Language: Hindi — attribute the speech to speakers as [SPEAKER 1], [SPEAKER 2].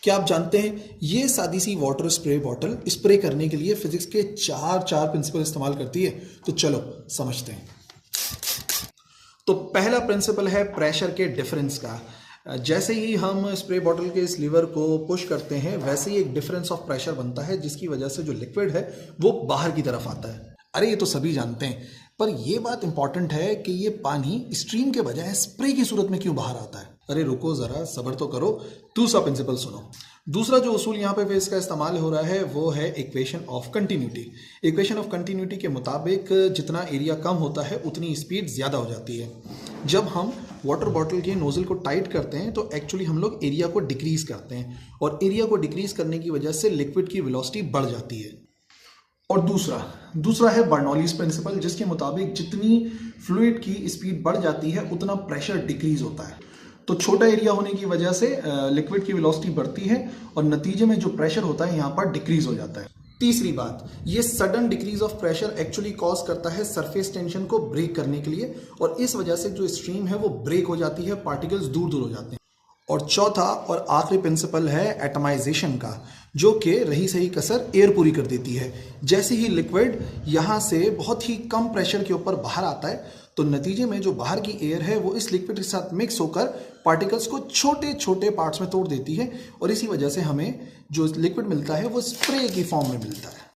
[SPEAKER 1] क्या आप जानते हैं ये सादी सी वाटर स्प्रे बॉटल स्प्रे करने के लिए फिजिक्स के चार चार प्रिंसिपल इस्तेमाल करती है? तो चलो समझते हैं। तो पहला प्रिंसिपल है प्रेशर के डिफरेंस का। जैसे ही हम स्प्रे बॉटल के इस लीवर को पुश करते हैं वैसे ही एक डिफरेंस ऑफ प्रेशर बनता है जिसकी वजह से जो लिक्विड है वो बाहर की तरफ आता है। अरे ये तो सभी जानते हैं, पर ये बात इंपॉर्टेंट है कि ये पानी स्ट्रीम के बजाय स्प्रे की सूरत में क्यों बाहर आता है? अरे रुको जरा, सब्र तो करो। दूसरा प्रिंसिपल सुनो। दूसरा जो उसूल यहाँ पे इसका इस्तेमाल हो रहा है वो है equation of continuity. Equation of continuity के मुताबिक जितना एरिया कम होता है उतनी स्पीड ज़्यादा हो जाती है। जब हम वाटर बॉटल के नोजल को टाइट करते हैं तो एक्चुअली हम लोग एरिया को डिक्रीज करते हैं और एरिया को डिक्रीज करने की वजह से लिक्विड की वेलोसिटी बढ़ जाती है। और दूसरा है बर्नौलीज प्रिंसिपल, जिसके मुताबिक जितनी फ्लूइड की स्पीड बढ़ जाती है उतना प्रेशर डिक्रीज होता है। तो छोटा एरिया होने की वजह से लिक्विड की वेलोसिटी बढ़ती है और नतीजे में जो प्रेशर होता है यहाँ पर डिक्रीज हो जाता है। तीसरी बात, ये sudden decrease of pressure actually cause करता है सरफेस टेंशन को ब्रेक करने के लिए और इस वजह से जो स्ट्रीम है वो ब्रेक हो जाती है, पार्टिकल्स दूर दूर हो जाते हैं। और चौथा और आखिरी प्रिंसिपल है एटमाइजेशन का, जो कि रही सही कसर एयर पूरी कर देती है। जैसे ही लिक्विड यहाँ से बहुत ही कम प्रेशर के ऊपर बाहर आता है तो नतीजे में जो बाहर की एयर है वो इस लिक्विड के साथ मिक्स होकर पार्टिकल्स को छोटे छोटे पार्ट्स में तोड़ देती है और इसी वजह से हमें जो लिक्विड मिलता है वो स्प्रे की फॉर्म में मिलता है।